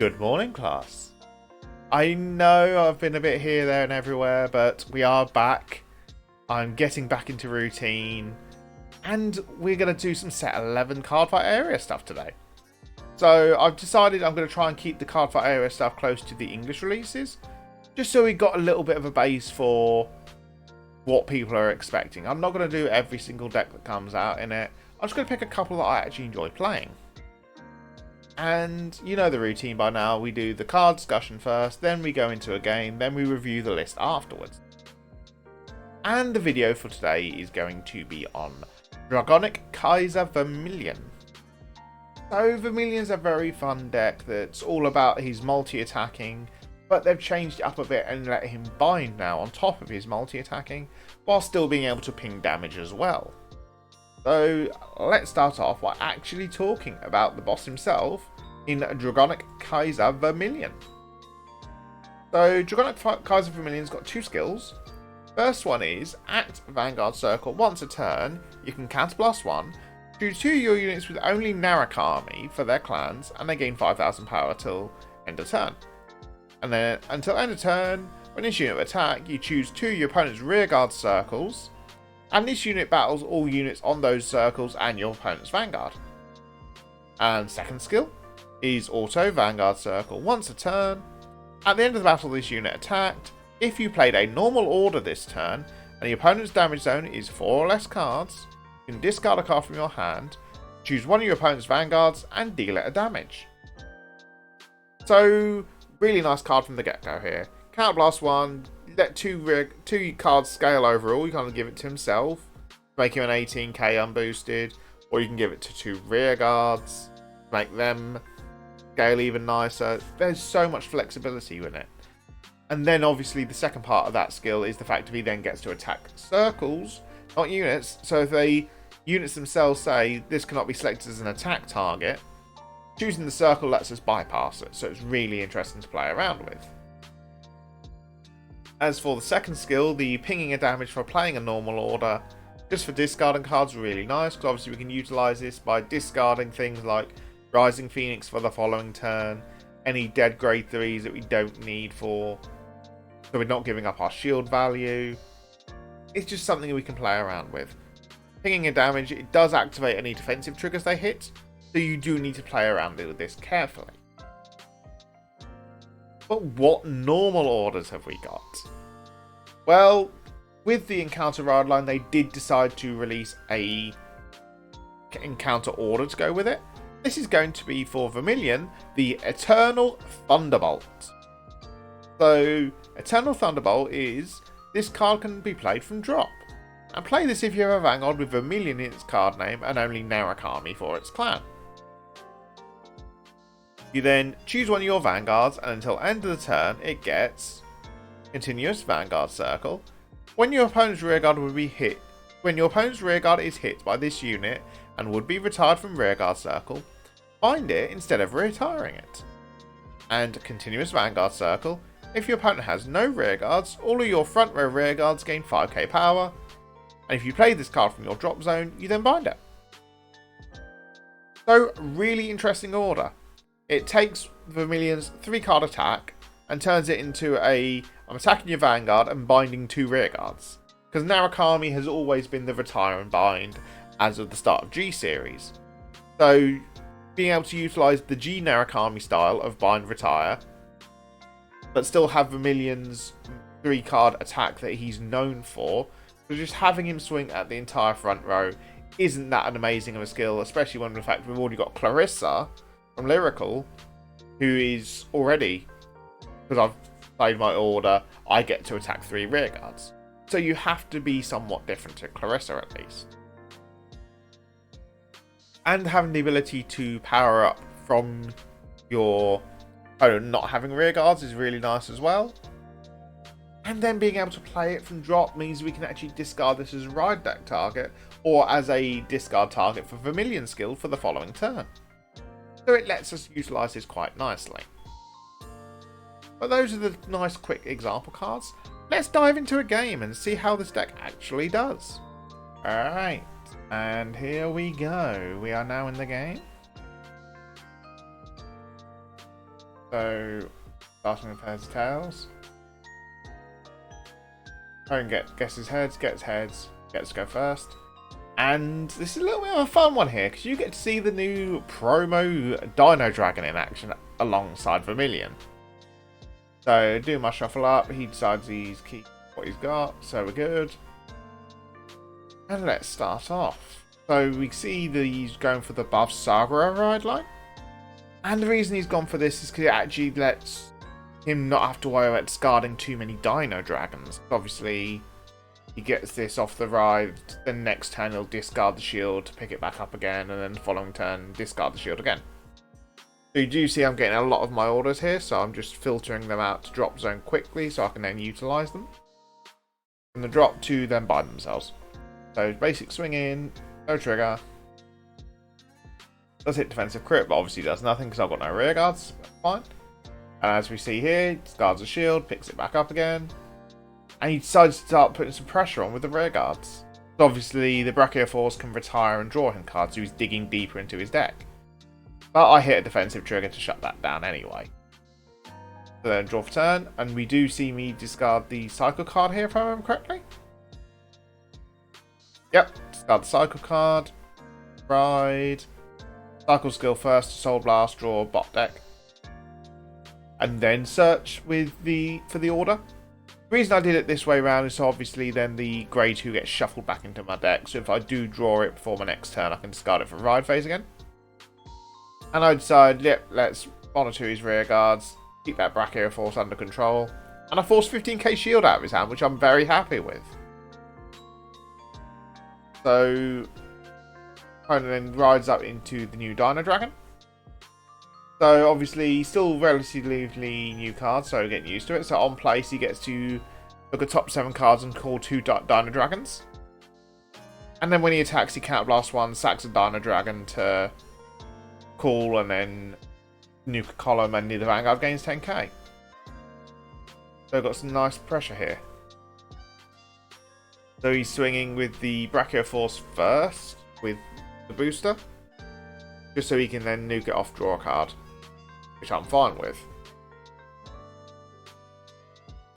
Good morning, class. I know I've been a bit here, there and everywhere, but we are back. I'm getting back into routine, and we're going to do some set 11 Cardfight area stuff today. So I've decided I'm going to try and keep the Cardfight area stuff close to the English releases, just so we got a little bit of a base for what people are expecting. I'm not going to do every single deck that comes out in it. I'm just going to pick a couple that I actually enjoy playing. And you know the routine by now. We do the card discussion first, then we go into a game, then we review the list afterwards. And the video for today is going to be on Dragonic Kaiser Vermillion. So Vermillion's a very fun deck that's all about his multi-attacking, but they've changed it up a bit and let him bind now on top of his multi-attacking, while still being able to ping damage as well. So let's start off by actually talking about the boss himself in Dragonic Kaiser Vermillion. So Dragonic Kaiser Vermillion's got two skills. First one is, at Vanguard Circle once a turn, you can counterblast one, choose two of your units with only Narrak army for their clans, and they gain 5,000 power till end of turn. And then until end of turn, when this unit attack, you choose two of your opponent's rearguard circles, and this unit battles all units on those circles and your opponent's Vanguard. And second skill is auto Vanguard Circle once a turn. At the end of the battle this unit attacked, if you played a normal order this turn, and your opponent's damage zone is 4 or less cards, you can discard a card from your hand, choose one of your opponent's Vanguards, and deal it a damage. So, really nice card from the get-go here. Counterblast one, let two cards scale overall. You kind of give it to himself, make him an 18k unboosted, or you can give it to two rear guards, make them scale even nicer. There's so much flexibility in it. And then obviously the second part of that skill is the fact that he then gets to attack circles, not units. So if the units themselves say this cannot be selected as an attack target, choosing the circle lets us bypass it. So it's really interesting to play around with. As for the second skill, the pinging a damage for playing a normal order, just for discarding cards, really nice, because obviously we can utilise this by discarding things like Rising Phoenix for the following turn, any dead grade 3s that we don't need so we're not giving up our shield value. It's just something we can play around with. Pinging a damage, it does activate any defensive triggers they hit, so you do need to play around with this carefully. But what normal orders have we got? Well, with the encounter ride line, they did decide to release a encounter order to go with it. This is going to be for Vermillion, the Eternal Thunderbolt. So, Eternal Thunderbolt is, this card can be played from drop. And play this if you have a Vanguard with Vermillion in its card name and only Narrak army for its clan. You then choose one of your Vanguards, and until end of the turn, it gets continuous Vanguard Circle. When your opponent's rearguard is hit by this unit and would be retired from rearguard circle, bind it instead of retiring it. And continuous Vanguard Circle. If your opponent has no rearguards, all of your front row rearguards gain 5k power. And if you play this card from your drop zone, you then bind it. So, really interesting order. It takes Vermillion's 3-card attack and turns it into I'm attacking your Vanguard and binding 2 rearguards. Because Narrak army has always been the retire and bind as of the start of G series. So being able to utilise the G Narrak army style of bind retire, but still have Vermillion's 3-card attack that he's known for, so just having him swing at the entire front row isn't that an amazing of a skill, especially when in fact we've already got Clarissa from Lyrical, who is already, because I've played my order, I get to attack 3 rearguards. So you have to be somewhat different to Clarissa at least. And having the ability to power up from your opponent not having rearguards is really nice as well. And then being able to play it from drop means we can actually discard this as a ride deck target, or as a discard target for Vermillion skill for the following turn. So it lets us utilise this quite nicely. But those are the nice quick example cards. Let's dive into a game and see how this deck actually does. Alright, and here we go. We are now in the game. So, starting with heads, tails. Opponent guesses heads, gets to go first. And this is a little bit of a fun one here, because you get to see the new promo Dino Dragon in action alongside Vermillion. So, do my shuffle up, he decides he's keep what he's got, so we're good. And let's start off. So, we see that he's going for the buff Saga override line. And the reason he's gone for this is because it actually lets him not have to worry about discarding too many Dino Dragons. Obviously, he gets this off the ride, then next turn he'll discard the shield to pick it back up again, and then the following turn discard the shield again. So you do see I'm getting a lot of my orders here, so I'm just filtering them out to drop zone quickly so I can then utilise them. And the drop to then bind themselves. So basic swing in, no trigger. Does hit defensive crit, but obviously does nothing because I've got no rear guards. That's fine. And as we see here, discards a shield, picks it back up again. And he decides to start putting some pressure on with the rear guards. So obviously the Brachiosaurus can retire and draw him cards, so he's digging deeper into his deck. But I hit a defensive trigger to shut that down anyway. So then draw for turn, and we do see me discard the cycle card here if I remember correctly. Yep, discard the cycle card. Ride. Cycle skill first to Soul Blast, draw bot deck. And then search for the order. The reason I did it this way around is so obviously then the grade 2 gets shuffled back into my deck. So if I do draw it before my next turn, I can discard it for ride phase again. And I decide, yep, let's monitor his rear guards, keep that Brachiosaurus under control. And I force 15k shield out of his hand, which I'm very happy with. So, opponent then rides up into the new Dino Dragon. So obviously still relatively new cards, so getting used to it. So on place he gets to look at top 7 cards and call 2 Dino Dragons. And then when he attacks he counterblast 1, sacks a Dino Dragon to call, and then nuke a column, and the Vanguard gains 10k. So got some nice pressure here. So he's swinging with the Brachiosaurus first with the booster, just so he can then nuke it off, draw a card, which I'm fine with.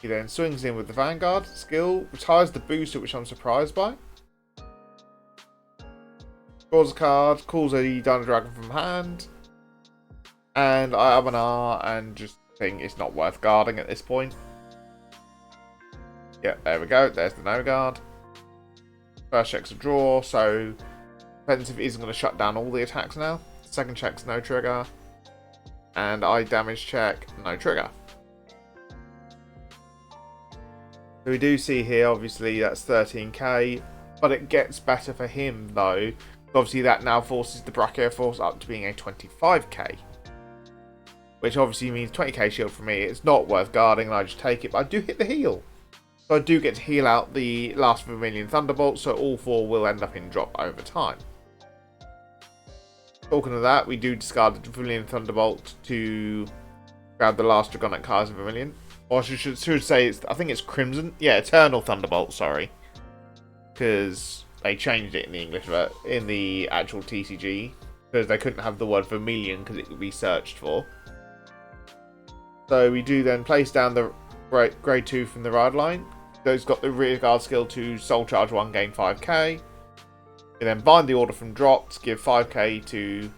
He then swings in with the Vanguard skill, retires the booster, which I'm surprised by. Draws a card, calls a Dino Dragon from hand, and I have an R and just think it's not worth guarding at this point. Yeah, there we go, there's the no guard. First check's a draw, so defensive isn't going to shut down all the attacks now. Second check's no trigger. And I damage check, no trigger. So we do see here, obviously, that's 13k. But it gets better for him, though. Obviously, that now forces the Brachiosaurus up to being a 25k. Which obviously means 20k shield for me. It's not worth guarding, and I just take it. But I do hit the heal. So I do get to heal out the last Vermillion Thunderbolt, so all 4 will end up in drop over time. Talking of that, we do discard the Vermillion Thunderbolt to grab the last Dragonic Kaiser Vermillion. Or I should say, I think it's Crimson. Yeah, Eternal Thunderbolt, sorry. Because they changed it in the English, in the actual TCG. Because they couldn't have the word Vermillion because it could be searched for. So we do then place down the grade 2 from the ride line. Those got the rear guard skill to Soul Charge 1, gain 5k. We then bind the order from drop to give 5k to...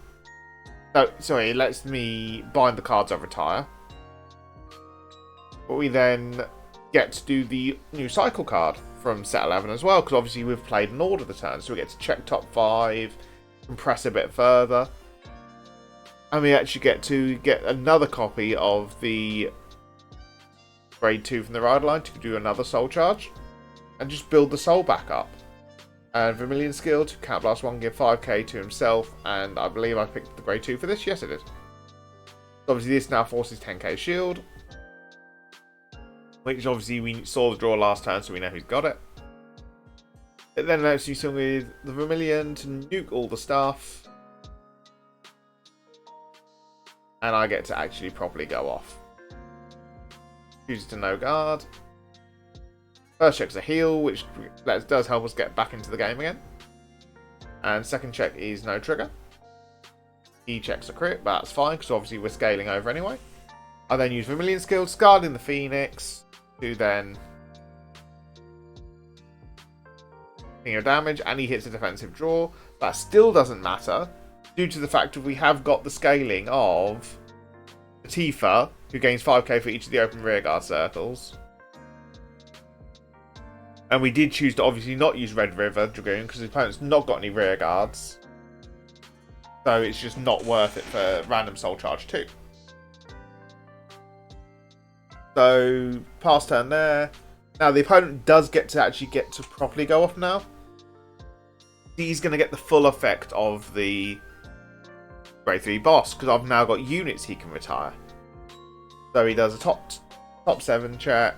No, sorry, it lets me bind the cards I retire. But we then get to do the new cycle card from set 11 as well, because obviously we've played an order the turn, so we get to check top 5, compress a bit further. And we actually get to get another copy of the grade 2 from the ride line to do another soul charge. And just build the soul back up. And Vermillion skill to counterblast 1, give 5k to himself. And I believe I picked the grade 2 for this. Yes, I did. So obviously this now forces 10k shield. Which obviously we saw the draw last turn, so we know who's got it. It then lets you swing with the Vermillion to nuke all the stuff. And I get to actually properly go off. Chooses to no guard. First check's a heal, which does help us get back into the game again. And second check is no trigger. He checks a crit, but that's fine, because obviously we're scaling over anyway. I then use Vermillion skill, discarding the Phoenix to then your damage, and he hits a defensive draw. That still doesn't matter due to the fact that we have got the scaling of Tifa, who gains 5k for each of the open rearguard circles. And we did choose to obviously not use Red River Dragoon because the opponent's not got any rearguards. So it's just not worth it for random Soul Charge 2. So, pass turn there. Now the opponent does get to properly go off now. He's going to get the full effect of the grade 3 boss because I've now got units he can retire. So he does a top 7 check.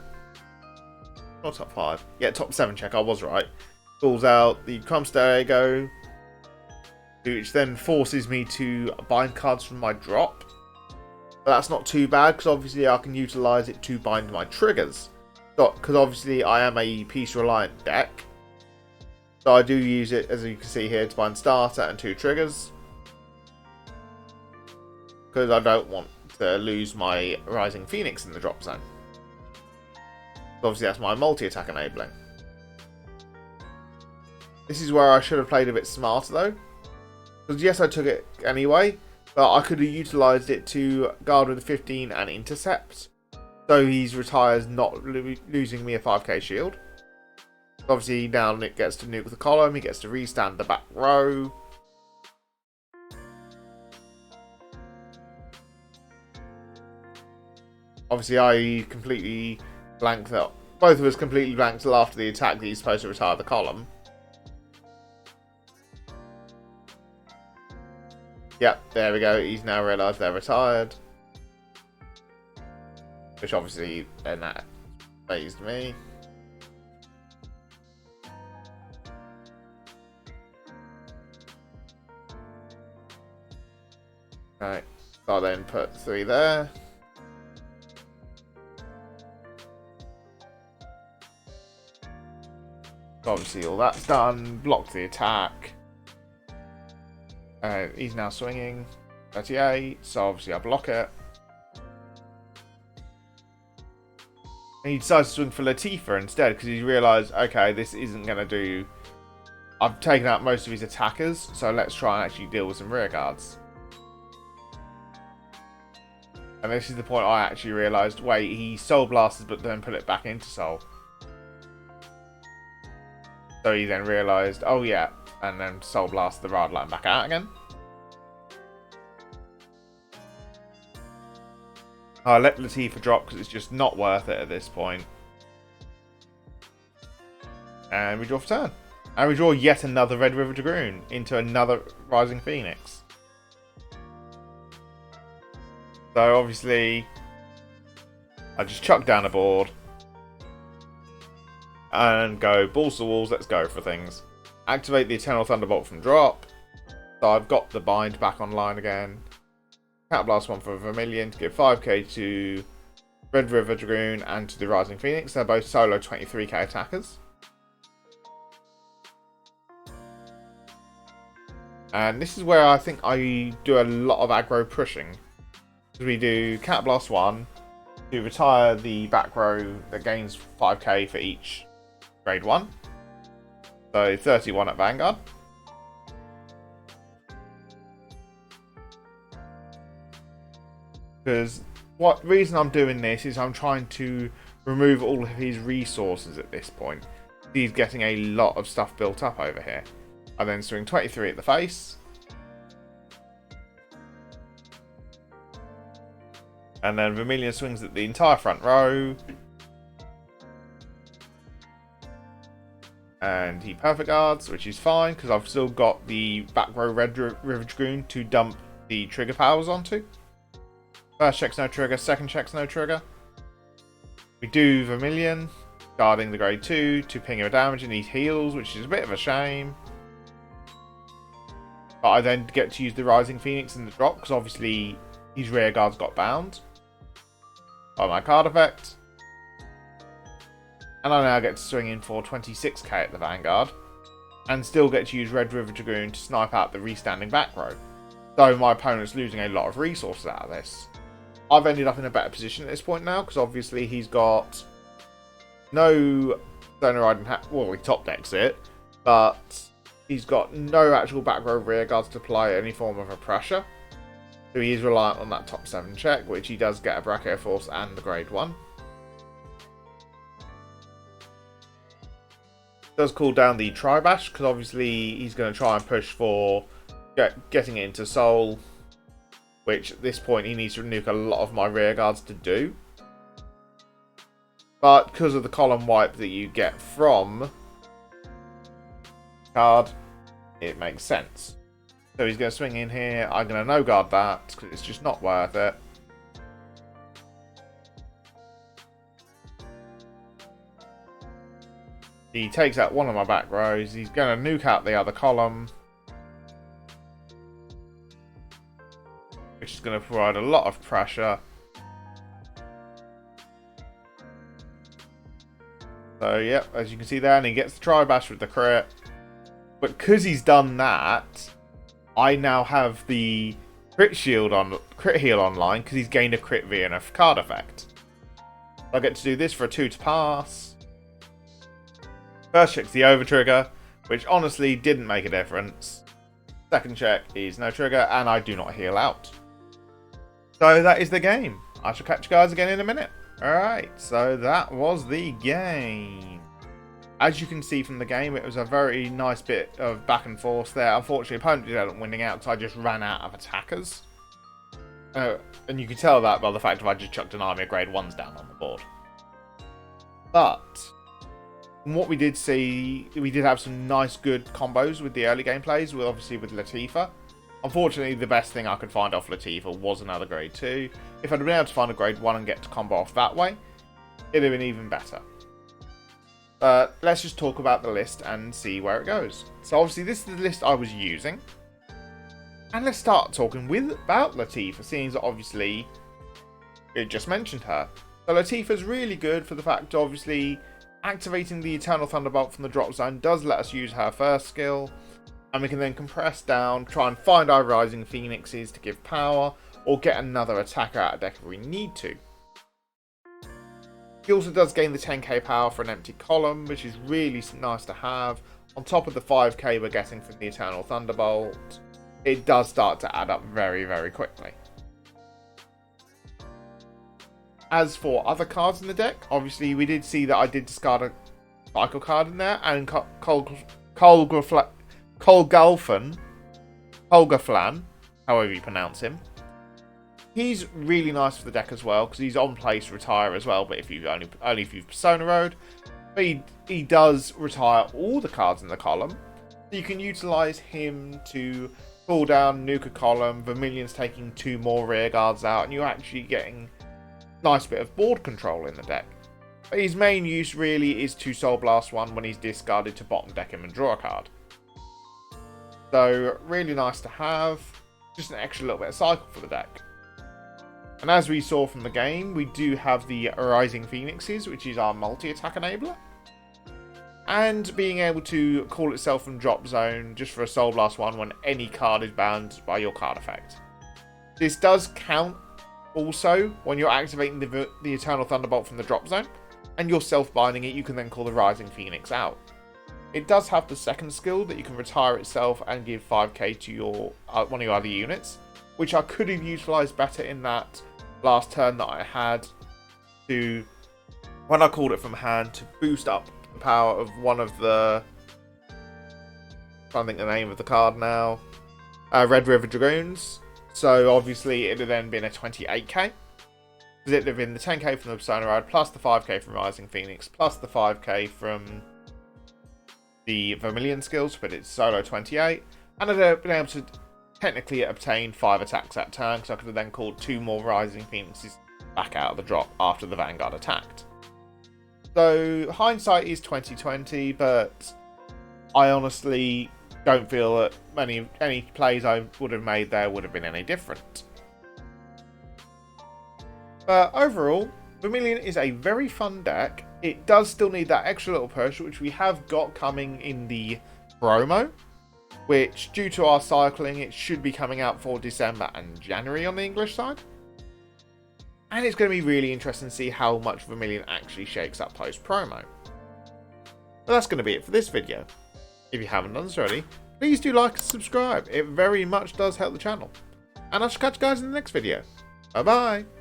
Not top 5. Yeah, top 7 check, I was right. Pulls out the Crumstego, which then forces me to bind cards from my drop. But that's not too bad because obviously I can utilise it to bind my triggers. Because obviously I am a piece reliant deck. So I do use it, as you can see here, to bind starter and 2 triggers. Because I don't want to lose my Rising Phoenix in the drop zone. So obviously that's my multi-attack enabling. This is where I should have played a bit smarter though. Because yes, I took it anyway, but I could have utilised it to guard with a 15 and intercept. So he's retires not losing me a 5k shield. Obviously now Nick gets to nuke the column, he gets to restand the back row. Obviously I completely blanked up. Both of us completely blanked till after the attack that he's supposed to retire the column. Yep, there we go. He's now realised they're retired. Which obviously then that phased me. Right, so I'll then put 3 there. Obviously all that's done, blocked the attack. He's now swinging, 38, so obviously I block it. And he decides to swing for Latifah instead because he's realised, okay, this isn't going to do... I've taken out most of his attackers, so let's try and actually deal with some rear guards. And this is the point I actually realised, wait, he Soul Blasted but then put it back into Soul. So he then realised, oh yeah, and then Soul Blast the Rad Line back out again. I let Latifah drop because it's just not worth it at this point. And we draw for turn. And we draw yet another Red River Dragoon into another Rising Phoenix. So obviously, I just chuck down a board. And go balls to walls, let's go for things. Activate the Eternal Thunderbolt from drop. So I've got the bind back online again. Cat Blast 1 for Vermillion to give 5k to Red River Dragoon and to the Rising Phoenix. They're both solo 23k attackers. And this is where I think I do a lot of aggro pushing. We do Cat Blast 1 to retire the back row that gains 5k for each grade 1. So 31 at Vanguard. Because what reason I'm doing this is I'm trying to remove all of his resources at this point. He's getting a lot of stuff built up over here. I then swing 23 at the face. And then Vermillion swings at the entire front row. And he perfect guards, which is fine, because I've still got the back row Red River Dragoon to dump the trigger powers onto. First check's no trigger, second check's no trigger. We do Vermillion, guarding the grade 2 to ping him a damage and he heals, which is a bit of a shame. But I then get to use the Rising Phoenix in the drop, because obviously his rear guards got bound by my card effect. And I now get to swing in for 26k at the Vanguard. And still get to use Red River Dragoon to snipe out the restanding back row. Though my opponent's losing a lot of resources out of this. I've ended up in a better position at this point now, because obviously he's got no Stoner Riding hat. Well, he top decks it, but he's got no actual back row rear guards to apply any form of a pressure. So he is reliant on that top 7 check, which he does get a Brachio Force and the grade 1. Does cool down the Tri-Bash, because obviously he's going to try and push for getting it into Soul, which at this point he needs to nuke a lot of my rear guards to do. But because of the column wipe that you get from card, it makes sense. So he's going to swing in here. I'm going to no guard that because it's just not worth it. He takes out one of my back rows. He's going to nuke out the other column, which is going to provide a lot of pressure. So, yep, as you can see there, and he gets the Tri-Bash with the crit. But because he's done that, I now have the crit heal online because he's gained a crit via a card effect. I get to do this for a 2 to pass. First check's the over trigger, which honestly didn't make a difference. Second check is no trigger, and I do not heal out. So that is the game. I shall catch you guys again in a minute. Alright, so that was the game. As you can see from the game, it was a very nice bit of back and forth there. Unfortunately, opponent ended up winning out, so I just ran out of attackers. And you can tell that by the fact that I just chucked an army of grade 1s down on the board. But from what we did see, we did have some nice good combos with the early game plays, obviously with Latifah. Unfortunately, the best thing I could find off Latifah was another grade 2. If I'd been able to find a grade 1 and get to combo off that way, it'd have been even better. But let's just talk about the list and see where it goes. So obviously this is the list I was using. And let's start talking about Latifah, seeing as obviously it just mentioned her. So Latifah's really good for the fact obviously activating the Eternal Thunderbolt from the drop zone does let us use her first skill. And we can then compress down, try and find our Rising Phoenixes to give power, or get another attacker out of deck if we need to. He also does gain the 10k power for an empty column, which is really nice to have. On top of the 5k we're getting from the Eternal Thunderbolt, it does start to add up very, very quickly. As for other cards in the deck, obviously we did see that I did discard a cycle card in there, and Colgaflan, however you pronounce him. He's really nice for the deck as well, because he's on place retire as well, but if you only if you've Persona Road. But he does retire all the cards in the column. So you can utilise him to pull down, nuke a column, Vermillion's taking 2 more rear guards out, and you're actually getting a nice bit of board control in the deck. But his main use really is to Soul Blast 1 when he's discarded to bottom deck him and draw a card. So really nice to have, just an extra little bit of cycle for the deck. And as we saw from the game, we do have the Rising Phoenixes, which is our multi-attack enabler. And being able to call itself from drop zone just for a Soul Blast 1 when any card is bound by your card effect. This does count also when you're activating the Eternal Thunderbolt from the drop zone, and you're self-binding it, you can then call the Rising Phoenix out. It does have the second skill that you can retire itself and give 5k to your one of your other units, which I could have utilised better in that last turn that I had to, when I called it from hand, to boost up the power of one of the, I'm trying to think the name of the card now, Red River Dragoons. So obviously it would have then been a 28k, because it would have been the 10k from the Persona Ride, plus the 5k from Rising Phoenix, plus the 5k from the Vermillion skills, but it's solo 28, and I'd have been able to technically obtain 5 attacks that turn, because I could have then called 2 more Rising Phoenixes back out of the drop after the Vanguard attacked. So hindsight is 2020, but I honestly don't feel that any plays I would have made there would have been any different. But overall, Vermillion is a very fun deck. It does still need that extra little push, which we have got coming in the promo, which, due to our cycling, it should be coming out for December and January on the English side. and it's going to be really interesting to see how much Vermillion actually shakes up post-promo. But that's going to be it for this video. If you haven't done so already, please do like and subscribe, it very much does help the channel. And I shall catch you guys in the next video. Bye bye!